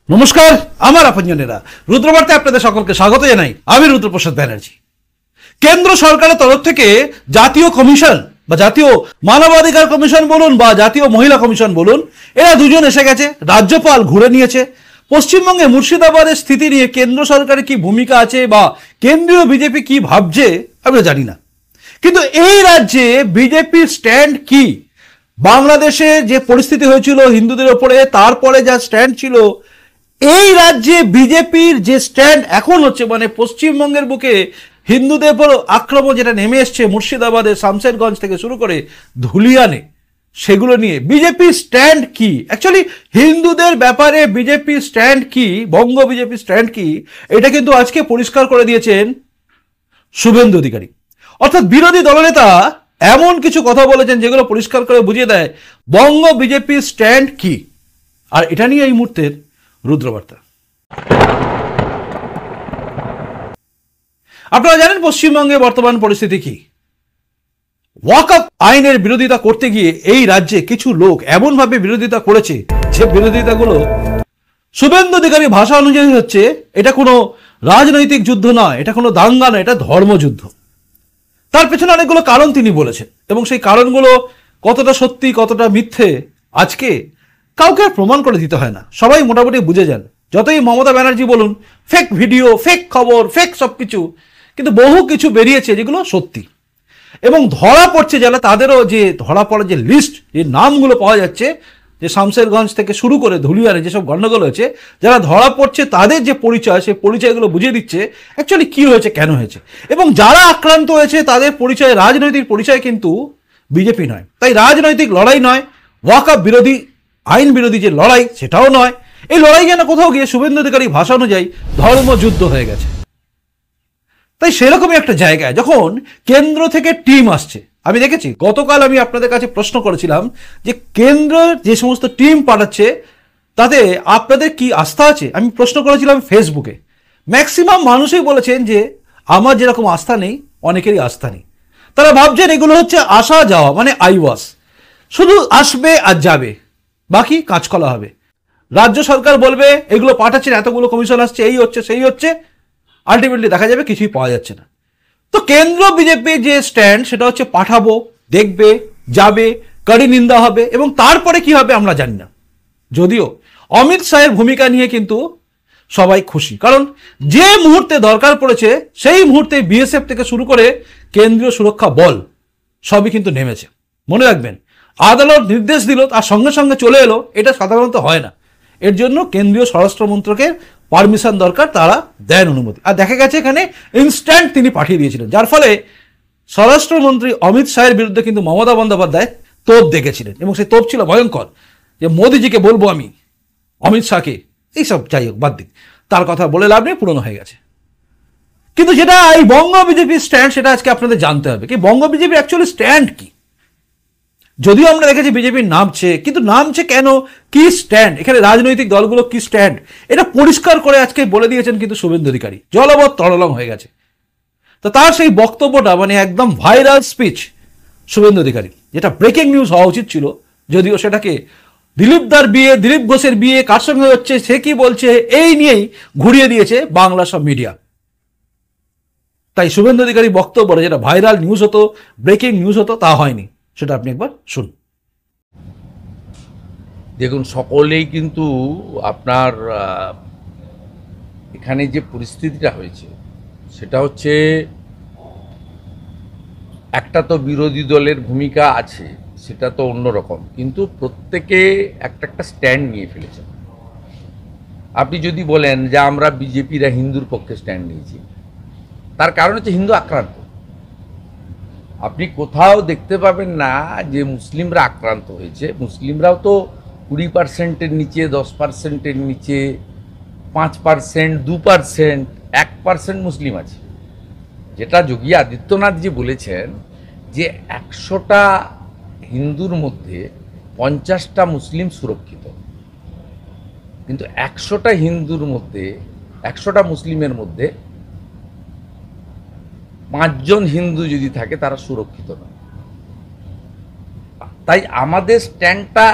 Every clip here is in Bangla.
নমস্কার, আমার আপনজনেরা, রুদ্রবার্তায় আপনাদের সকলকে স্বাগত জানাই। আমি রুদ্রপ্রসাদ ব্যানার্জি। কেন্দ্র সরকারের তরফ থেকে জাতীয় কমিশন বা জাতীয় মানবাধিকার কমিশন বলুন বা জাতীয় মহিলা কমিশন বলুন, এরা দুজন এসে গেছে। রাজ্যপাল ঘুরে নিয়েছে। পশ্চিমবঙ্গে মুর্শিদাবাদের স্থিতি নিয়ে কেন্দ্র সরকারের কি ভূমিকা আছে বা কেন্দ্রীয় বিজেপি কি ভাবছে আমরা জানি না, কিন্তু এই রাজ্যে বিজেপির স্ট্যান্ড কি? বাংলাদেশে যে পরিস্থিতি হয়েছিল হিন্দুদের ওপরে, তারপরে যা স্ট্যান্ড ছিল, এই রাজ্যে বিজেপির যে স্ট্যান্ড এখন হচ্ছে, মানে পশ্চিমবঙ্গের বুকে হিন্দুদের উপর আক্রমণ যেটা নেমে এসছে মুর্শিদাবাদে, শামশেরগঞ্জ থেকে শুরু করে ধুলিয়ানে, সেগুলো নিয়ে বিজেপির স্ট্যান্ড কি? অ্যাকচুয়ালি হিন্দুদের ব্যাপারে বিজেপির স্ট্যান্ড কি, বঙ্গ বিজেপির স্ট্যান্ড কি, এটা কিন্তু আজকে পরিষ্কার করে দিয়েছেন শুভেন্দু অধিকারী। অর্থাৎ বিরোধী দলনেতা এমন কিছু কথা বলেছেন যেগুলো পরিষ্কার করে বুঝিয়ে দেয় বঙ্গ বিজেপির স্ট্যান্ড কি। আর এটা নিয়ে এই মুহূর্তের রুদ্রবার্তা। আপনারা জানেন পশ্চিমবঙ্গে বর্তমান পরিস্থিতি কি। ওয়াকআপ আইনের বিরোধিতা করতে গিয়ে এই রাজ্যে কিছু লোক এমনভাবে বিরোধিতা করেছে যে বিরোধিতাগুলো শুভেন্দু অধিকারী ভাষা অনুযায়ী হচ্ছে এটা কোনো রাজনৈতিক যুদ্ধ নয়, এটা কোনো দাঙ্গা নয়, এটা ধর্মযুদ্ধ। তার পেছনে অনেকগুলো কারণ তিনি বলেছেন এবং সেই কারণগুলো কতটা সত্যি কতটা মিথ্যে আজকে কাউকে আর প্রমাণ করে দিতে হয় না, সবাই মোটামুটি বুঝে যান। যতই মমতা ব্যানার্জি বলুন ফেক ভিডিও, ফেক খবর, ফেক সবকিছু, কিন্তু বহু কিছু বেরিয়েছে যেগুলো সত্যি এবং ধরা পড়ছে যারা, তাদেরও যে ধরা পড়ার যে লিস্ট, যে নামগুলো পাওয়া যাচ্ছে, যে শামশেরগঞ্জ থেকে শুরু করে ধুলিয়ানে যেসব গণ্ডগোল হয়েছে, যারা ধরা পড়ছে তাদের যে পরিচয়, সেই পরিচয়গুলো বুঝিয়ে দিচ্ছে অ্যাকচুয়ালি কি হয়েছে, কেন হয়েছে। এবং যারা আক্রান্ত হয়েছে তাদের পরিচয়, রাজনৈতিক পরিচয় কিন্তু বিজেপি নয়। তাই রাজনৈতিক লড়াই নয়, ওয়াকআপ বিরোধী, আইন বিরোধী যে লড়াই, সেটাও নয়। এই লড়াই যেন কোথাও গিয়ে শুভেন্দু অধিকারী ভাষা অনুযায়ী ধর্মযুদ্ধ হয়ে গেছে। তাই সেরকমই একটা জায়গায় যখন কেন্দ্র থেকে টিম আসছে, আমি দেখেছি গতকাল আমি আপনাদের কাছে প্রশ্ন করেছিলাম যে কেন্দ্র যে সমস্ত টিম পাঠাচ্ছে তাতে আপনাদের কি আস্থা আছে। আমি প্রশ্ন করেছিলাম ফেসবুকে, ম্যাক্সিমাম মানুষই বলেছেন যে আমার যেরকম আস্থা নেই, অনেকেরই আস্থা নেই। তারা ভাবছেন এগুলো হচ্ছে আসা যাওয়া, মানে আইওয়াস, শুধু আসবে আর যাবে, বাকি কাজকলা হবে। রাজ্য সরকার বলবে এগুলো পাঠাচ্ছেন, এতগুলো কমিশন আসছে, এই হচ্ছে সেই হচ্ছে, আলটিমেটলি দেখা যাবে কিছুই পাওয়া যাচ্ছে না। তো কেন্দ্র বিজেপির যে স্ট্যান্ড সেটা হচ্ছে পাঠাবো, দেখবে, যাবে, কড়ি নিন্দা হবে এবং তারপরে কি হবে আমরা জানি না। যদিও অমিত শাহের ভূমিকা নিয়ে কিন্তু সবাই খুশি, কারণ যে মুহূর্তে দরকার পড়েছে সেই মুহূর্তে বিএসএফ থেকে শুরু করে কেন্দ্রীয় সুরক্ষা বল সবই কিন্তু নেমেছে। মনে রাখবেন, আদালত নির্দেশ দিল তার সঙ্গে সঙ্গে চলে এলো, এটা সাধারণত হয় না। এর জন্য কেন্দ্রীয় স্বরাষ্ট্র মন্ত্রকের পারমিশন দরকার, তারা দেন অনুমতি। আর দেখা গেছে এখানে ইনস্ট্যান্ট তিনি পাঠিয়ে দিয়েছিলেন, যার ফলে স্বরাষ্ট্রমন্ত্রী অমিত শাহের বিরুদ্ধে কিন্তু মমতা বন্দ্যোপাধ্যায় তোপ দেখেছিলেন এবং সেই তোপ ছিল ভয়ঙ্কর, যে মোদিজিকে বলবো আমি, অমিত শাহকে, এইসব যাই হোক বাদ দিন, তার কথা বলে লাভ নেই, পুরনো হয়ে গেছে। কিন্তু যেটা এই বঙ্গ বিজেপির স্ট্যান্ড, সেটা আজকে আপনাদের জানতে হবে কি বঙ্গ বিজেপির অ্যাকচুয়ালি স্ট্যান্ড কি। যদিও আমরা দেখেছি বিজেপির নামছে, কিন্তু নামছে কেন, কি স্ট্যান্ড, এখানে রাজনৈতিক দলগুলো কি স্ট্যান্ড, এটা পরিষ্কার করে আজকে বলে দিয়েছেন কিন্তু শুভেন্দু অধিকারী, জলবৎ তরলং হয়ে গেছে। তো তার সেই বক্তব্যটা মানে একদম ভাইরাল স্পিচ শুভেন্দু অধিকারী, যেটা ব্রেকিং নিউজ হওয়া উচিত ছিল, যদিও সেটাকে দিলীপদার বিয়ে, দিলীপ ঘোষের বিয়ে কার সঙ্গে হচ্ছে, সে কি বলছে, এই নিয়েই ঘুরিয়ে দিয়েছে বাংলা সব মিডিয়া। তাই শুভেন্দু অধিকারী বক্তব্য যেটা ভাইরাল নিউজ হতো, ব্রেকিং নিউজ হতো, তা হয়নি। সেটা আপনি একবার শুনুন। দেখুন, সকলেই কিন্তু আপনার এখানে যে পরিস্থিতিটা হয়েছে সেটা হচ্ছে, একটা তো বিরোধী দলের ভূমিকা আছে, সেটা তো অন্যরকম, কিন্তু প্রত্যেকে একটা একটা স্ট্যান্ড নিয়ে ফেলেছেন। আপনি যদি বলেন যে আমরা বিজেপিরা হিন্দুর পক্ষে স্ট্যান্ড নিয়েছি, তার কারণ হচ্ছে হিন্দু আক্রান্ত। আপনি কোথাও দেখতে পাবেন না যে মুসলিমরা আক্রান্ত হয়েছে। মুসলিমরাও তো 20%-এর নিচে, 10%-এর নিচে, 5%, 2%, 1% মুসলিম আছে। যেটা যোগী আদিত্যনাথজি বলেছেন যে 100টা হিন্দুর মধ্যে 50টা মুসলিম সুরক্ষিত, কিন্তু 100টা হিন্দুর মধ্যে, 100টা মুসলিমের মধ্যে 5 জন হিন্দু যদি থাকে তারা সুরক্ষিত নয়। তাই আমাদের স্ট্যান্ডটা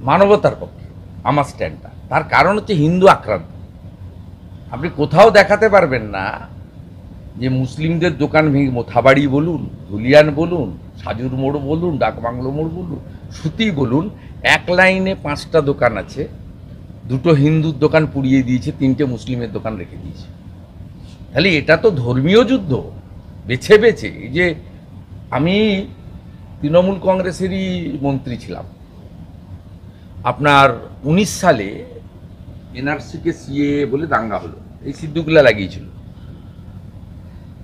মানবতার পক্ষে, আমার স্ট্যান্ডটা। তার কারণ হচ্ছে হিন্দু আক্রান্ত। আপনি কোথাও দেখাতে পারবেন না যে মুসলিমদের দোকান ভেঙে, মোথাবাড়ি বলুন, ধুলিয়ান বলুন, সাজুর মোড় বলুন, ডাকবাংলো মোড় বলুন, সুতি বলুন, এক লাইনে 5টা দোকান আছে, 2টো হিন্দুর দোকান পুড়িয়ে দিয়েছে, 3টে মুসলিমের দোকান রেখে দিয়েছে। তাহলে এটা তো ধর্মীয় যুদ্ধ বেছে বেছে। এই যে আমি তৃণমূল কংগ্রেসেরই মন্ত্রী ছিলাম, আপনার 19 সালে এনআরসিকে সিএ বলে দাঙ্গা হলো, এই সিদ্ধুগুলা লাগিয়েছিল।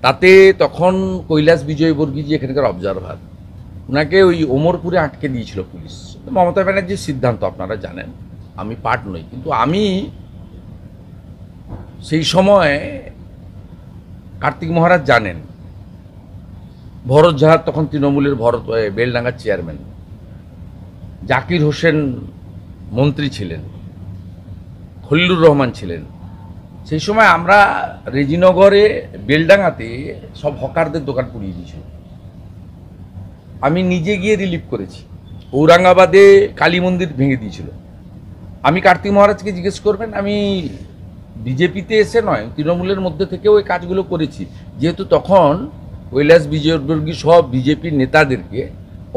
তাতে তখন কৈলাস বিজয়বর্গী, যে এখানকার অবজারভার, ওনাকে ওই ওমরপুরে আটকে দিয়েছিল পুলিশ। মমতা ব্যানার্জির সিদ্ধান্ত আপনারা জানেন, আমি পার্ট নই, কিন্তু আমি সেই সময়, কার্তিক মহারাজ জানেন, ভরত ঝা তখন তৃণমূলের বেলডাঙ্গার চেয়ারম্যান, জাকির হোসেন মন্ত্রী ছিলেন, খলিলুর রহমান ছিলেন। সেই সময় আমরা রেজিনগরে, বেলডাঙ্গাতে সব হকারদের দোকান পুড়িয়ে দিয়েছিল। আমি নিজে গিয়ে রিলিফ করেছি। ঔরঙ্গাবাদে কালী মন্দির ভেঙে দিয়েছিল। আমি কার্তিক মহারাজকে জিজ্ঞেস করবেন, আমি বিজেপিতে এসে নয়, তৃণমূলের মধ্যে থেকেও ওই কাজগুলো করেছি। যেহেতু তখন কৈলাস বিজয়বর্গী সব বিজেপির নেতাদেরকে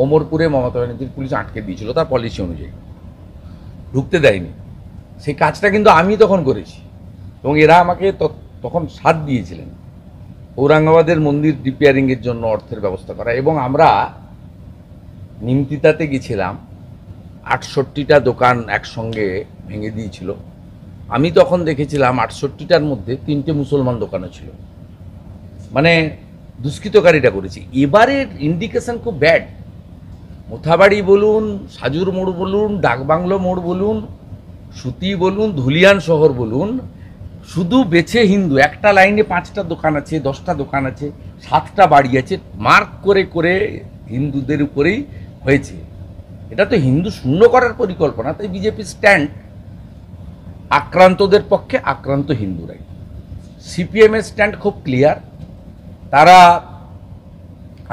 ওমরপুরে মমতা ব্যানার্জির পুলিশ আটকে দিয়েছিল, তার পলিসি অনুযায়ী ঢুকতে দেয়নি। সেই কাজটা কিন্তু আমি তখন করেছি, এবং এরা আমাকে তখন সাথ দিয়েছিলেন ঔরঙ্গাবাদের মন্দির রিপেয়ারিংয়ের জন্য অর্থের ব্যবস্থা করা। এবং আমরা নিমতিতাতে গেছিলাম, 68টা দোকান একসঙ্গে ভেঙে দিয়েছিল। আমি তখন দেখেছিলাম 68টার মধ্যে 3টে মুসলমান দোকানও ছিল, মানে দুষ্কৃতকারীটা করেছি। এবারের ইন্ডিকেশন খুব ব্যাড। মোথাবাড়ি বলুন, সাজুর মোড় বলুন, ডাকবাংলো মোড় বলুন, সুতি বলুন, ধুলিয়ান শহর বলুন, শুধু বেছে হিন্দু। একটা লাইনে 5টা দোকান আছে, 10টা দোকান আছে, 7টা বাড়ি আছে, মার্ক করে করে হিন্দুদের উপরেই হয়েছে। এটা তো হিন্দু শূন্য করার পরিকল্পনা। তাই বিজেপির স্ট্যান্ড আক্রান্তদের পক্ষে, আক্রান্ত হিন্দুরাই। সিপিএমের স্ট্যান্ড খুব ক্লিয়ার, তারা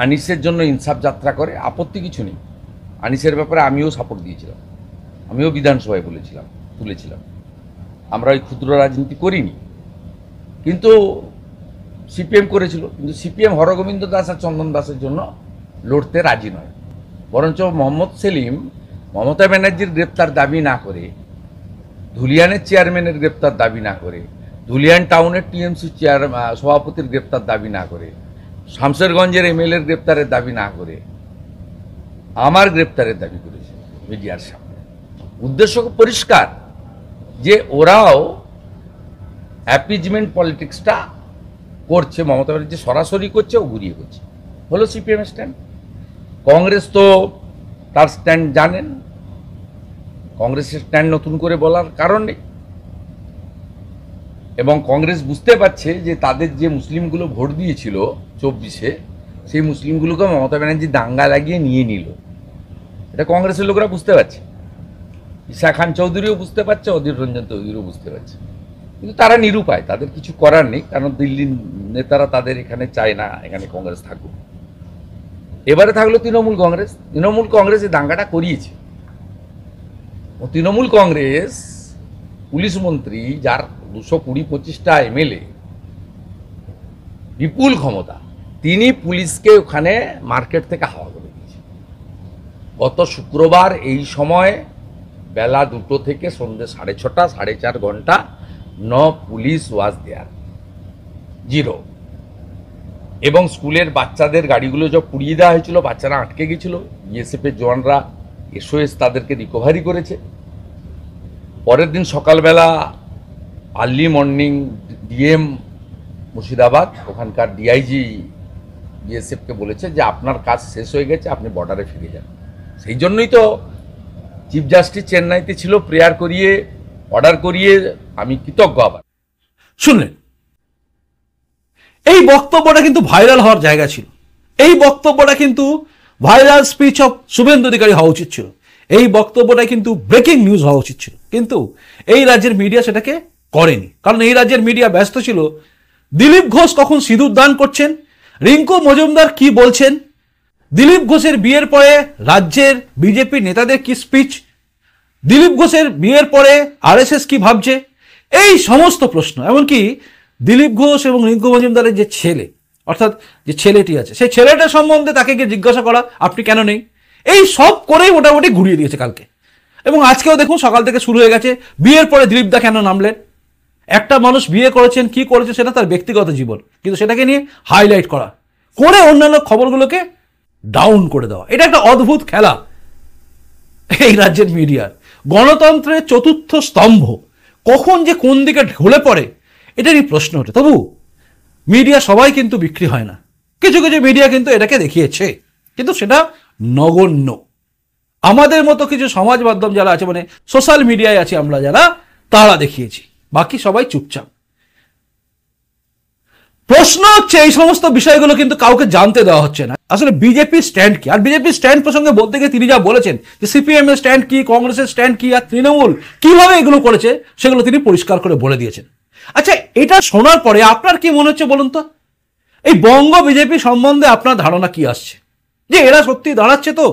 আনিসের জন্য ইনসাফ যাত্রা করে, আপত্তি কিছু নেই। আনিসের ব্যাপারে আমিও সাপোর্ট দিয়েছিলাম, আমিও বিধানসভায় তুলেছিলাম। আমরা ওই ক্ষুদ্র রাজনীতি করিনি, কিন্তু সিপিএম করেছিল। কিন্তু সিপিএম হরগোবিন্দ দাস আর চন্দন দাসের জন্য লড়তে রাজি নয়। বরঞ্চ মোহাম্মদ সেলিম মমতা ব্যানার্জির গ্রেপ্তার দাবি না করে, ধুলিয়ানের চেয়ারম্যানের গ্রেপ্তার দাবি না করে, ধুলিয়ান টাউনের টিএমসি সভাপতির গ্রেপ্তার দাবি না করে, শামশেরগঞ্জের এমএলএর গ্রেপ্তারের দাবি না করে আমার গ্রেপ্তারের দাবি করেছে মিডিয়ার সামনে। উদ্দেশ্য পরিষ্কার, যে ওরাও অ্যাপিজমেন্ট পলিটিক্সটা করছে, মমতা ব্যানার্জি সরাসরি করছে, ও ঘুরিয়ে করছে। হলো সিপিএম স্ট্যান্ড। কংগ্রেস তো তার স্ট্যান্ড জানেন, কংগ্রেসের স্ট্যান্ড নতুন করে বলার কারণ নেই। এবং কংগ্রেস বুঝতে পারছে যে তাদের যে মুসলিমগুলো ভোট দিয়েছিল 24-এ, সেই মুসলিমগুলোকে মমতা ব্যানার্জি দাঙ্গা লাগিয়ে নিয়ে নিল। এটা কংগ্রেসের লোকরা বুঝতে পারছে, ঈশা খান চৌধুরীও বুঝতে পারছে, অধীর রঞ্জন চৌধুরীও বুঝতে পারছে। কিন্তু তারা নিরুপায়, তাদের কিছু করার নেই, কারণ দিল্লির নেতারা তাদের এখানে চায় না এখানে কংগ্রেস থাকুক। এবারে থাকলো তৃণমূল কংগ্রেস। তৃণমূল কংগ্রেস এই দাঙ্গাটা করিয়েছে। ও তৃণমূল কংগ্রেস পুলিশ মন্ত্রী, যার 220-25টা এমএলএ, বিপুল ক্ষমতা, তিনি পুলিশকে ওখানে মার্কেট থেকে হাওয়া করে দিয়েছে। গত শুক্রবার এই সময় বেলা 2টো থেকে সন্ধ্যে 6:30, 4.5 ঘন্টা পুলিশ ওয়াজ দেয়ার, 0। এবং স্কুলের বাচ্চাদের গাড়িগুলো সব পুড়িয়ে দেওয়া হয়েছিল, বাচ্চারা আটকে গেছিল, বিএসএফের জওয়ানরা এসওএস তাদেরকে রিকভারি করেছে। পরের দিন সকালবেলা আর্লি মর্নিং ডিএম মুর্শিদাবাদ, ওখানকার ডিআইজি বিএসএফকে বলেছে যে আপনার কাজ শেষ হয়ে গেছে, আপনি বর্ডারে ফিরে যান। সেই জন্যই তো চিফ জাস্টিস চেন্নাইতে ছিল, প্রেয়ার করিয়ে, অর্ডার করিয়ে। আমি কৃতজ্ঞ। আবার শুনলেন, এই বক্তব্যটা কিন্তু ভাইরাল হওয়ার জায়গা ছিল। এই বক্তব্যটা কিন্তু viral speech of Suvendu Adhikari হওয়া উচিত ছিল। এই বক্তব্যটা কিন্তু ব্রেকিং নিউজ হওয়া উচিত ছিল, কিন্তু এই রাজ্যের মিডিয়া সেটাকে করেনি। কারণ এই রাজ্যের মিডিয়া ব্যস্ত ছিল দিলীপ ঘোষ কখন সিঁদুর দান করছেন, রিঙ্কু মজুমদার কি বলছেন, দিলীপ ঘোষের বিয়ের পরে রাজ্যের বিজেপি নেতাদের কি স্পিচ, দিলীপ ঘোষের বিয়ের পরে আরএসএস কি ভাবছে, এই সমস্ত প্রশ্ন, এমনকি দিলীপ ঘোষ এবং রিঙ্কু মজুমদারের যে ছেলে, অর্থাৎ যে ছেলেটি আছে সেই ছেলেটার সম্বন্ধে তাকে গিয়ে জিজ্ঞাসা করা আপনি কেন নেই, এই সব করেই মোটামুটি ঘুরিয়ে দিয়েছে কালকে। এবং আজকেও দেখুন সকাল থেকে শুরু হয়ে গেছে, বিয়ের পরে দিলীপদা কেন নামলেন। একটা মানুষ বিয়ে করেছেন, কি করেছে সেটা তার ব্যক্তিগত জীবন, কিন্তু সেটাকে নিয়ে হাইলাইট করা, করে অন্যান্য খবরগুলোকে ডাউন করে দেওয়া, এটা একটা অদ্ভুত খেলা এই রাজ্যের মিডিয়ার। গণতন্ত্রের চতুর্থ স্তম্ভ কখন যে কোন দিকে ঢলে পড়ে এটারই প্রশ্ন ওঠে। তবু মিডিয়া সবাই কিন্তু বিক্রি হয় না, কিছু কিছু মিডিয়া কিন্তু এটাকে দেখিয়েছে, কিন্তু সেটা নগণ্য। আমাদের মতো কিছু সমাজ মাধ্যম যারা আছে, মানে সোশ্যাল মিডিয়ায় আছে আমরা যারা, তারা দেখিয়েছি, বাকি সবাই চুপচাপ। প্রশ্ন হচ্ছে এই সমস্ত বিষয়গুলো কিন্তু কাউকে জানতে দেওয়া হচ্ছে না, আসলে বিজেপির স্ট্যান্ড কি। আর বিজেপির স্ট্যান্ড প্রসঙ্গে বলতে গিয়ে তিনি যা বলেছেন যে সিপিএম এর স্ট্যান্ড কি, কংগ্রেসের স্ট্যান্ড কি, আর তৃণমূল কিভাবে এগুলো করেছে সেগুলো তিনি পরিষ্কার করে বলে দিয়েছেন। আচ্ছা, এটা শোনার পরে আপনার কি মনে হচ্ছে বলুন তো? এই বঙ্গ বিজেপি সম্বন্ধে আপনার ধারণা কি আসছে, যে এরা সত্যি দাঁড়াচ্ছে তো,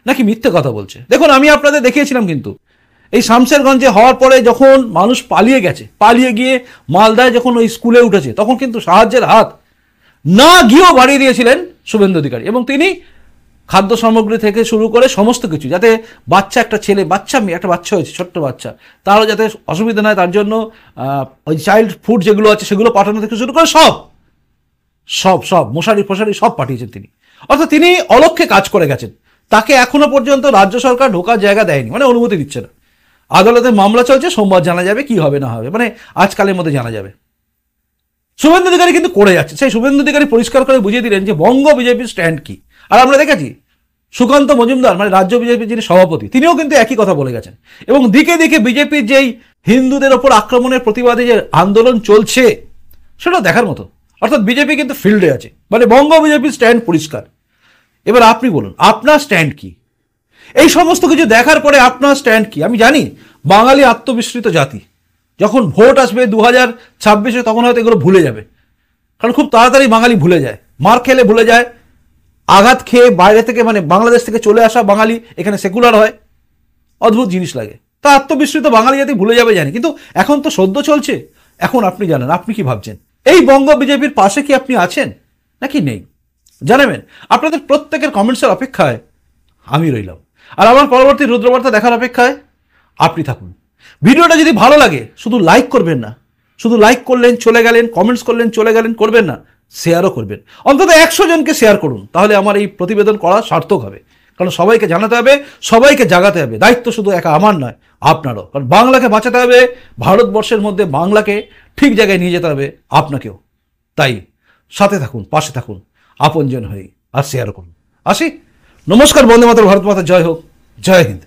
নাকি মিথ্যে কথা বলছে? দেখুন, আমি আপনাদের দেখিয়েছিলাম কিন্তু এই শামশেরগঞ্জে হওয়ার পরে যখন মানুষ পালিয়ে গেছে, পালিয়ে গিয়ে মালদায় যখন ওই স্কুলে উঠেছে, তখন কিন্তু সাহায্যের হাত না গিয়েও বাড়িয়ে দিয়েছিলেন শুভেন্দু অধিকারী, এবং তিনি খাদ্য সামগ্রী থেকে শুরু করে সমস্ত কিছু, যাতে বাচ্চা, একটা ছেলে বাচ্চা, একটা বাচ্চা হয়েছে, ছোট্ট বাচ্চা, তারও যাতে অসুবিধা নয় তার জন্য ওই চাইল্ড ফুড যেগুলো আছে সেগুলো পাঠানো থেকে শুরু করে সব সব সব মশারি ফশারি সব পাঠিয়েছেন তিনি। অর্থাৎ তিনি অলক্ষ্যে কাজ করে গেছেন। তাকে এখনো পর্যন্ত রাজ্য সরকার ঢোকার জায়গা দেয়নি, মানে অনুমতি দিচ্ছে না। আদালতে মামলা চলছে, সোমবার জানা যাবে কি হবে না হবে, মানে আজকালের মধ্যে জানা যাবে। শুভেন্দু অধিকারী কিন্তু করে যাচ্ছে, সেই শুভেন্দু অধিকারী পরিষ্কার করে বুঝিয়ে দিলেন যে বঙ্গ বিজেপির স্ট্যান্ড কি। আর আমরা দেখেছি সুকান্ত মজুমদার, মানে রাজ্য বিজেপির যিনি সভাপতি, তিনিও কিন্তু একই কথা বলে গেছেন। এবং দিকে দিকে বিজেপির যেই হিন্দুদের ওপর আক্রমণের প্রতিবাদে যে আন্দোলন চলছে সেটা দেখার মতো। অর্থাৎ বিজেপি কিন্তু ফিল্ডে আছে, মানে বঙ্গ বিজেপির স্ট্যান্ড পরিষ্কার। এবার আপনি বলুন আপনার স্ট্যান্ড কি? এই সমস্ত কিছু দেখার পরে আপনার স্ট্যান্ড কি? আমি জানি বাঙালি আত্মবিস্মৃত জাতি, যখন ভোট আসবে 2026-এ তখন হয়তো এগুলো ভুলে যাবে, কারণ খুব তাড়াতাড়ি বাঙালি ভুলে যায়, মার খেলে ভুলে যায়, আঘাত খেয়ে বাইরে থেকে, মানে বাংলাদেশ থেকে চলে আসা বাঙালি এখানে সেকুলার হয়, অদ্ভুত জিনিস লাগে। তা আত্মবিস্মৃত বাঙালি জাতি ভুলে যাবে জানি, কিন্তু এখন তো সদ্য চলছে, এখন আপনি জানেন, আপনি কি ভাবছেন? এই বঙ্গ বিজেপির পাশে কি আপনি আছেন নাকি নেই জানাবেন। আপনাদের প্রত্যেকের কমেন্টসের অপেক্ষায় আমি রইলাম, আর আমার পরবর্তী রুদ্রবার্তা দেখার অপেক্ষায় আপনি থাকুন। ভিডিওটা যদি ভালো লাগে শুধু লাইক করবেন না, শুধু লাইক করলেন চলে গেলেন, কমেন্টস করলেন চলে গেলেন, করবেন না, শেয়ারও করবেন। অন্তত 100 জনকে শেয়ার করুন, তাহলে আমার এই প্রতিবেদন করা সার্থক হবে। কারণ সবাইকে জানাতে হবে, সবাইকে জাগাতে হবে। দায়িত্ব শুধু একা আমার নয়, আপনারও। কারণ বাংলাকে বাঁচাতে হবে, ভারতবর্ষের মধ্যে বাংলাকে ঠিক জায়গায় নিয়ে যেতে হবে আপনাকেও। তাই সাথে থাকুন, পাশে থাকুন, আপনজন হয়ে, আর শেয়ার করুন। আসি, নমস্কার, বন্দে মাতরম, ভারত মাতা জয় হোক, জয় হিন্দ।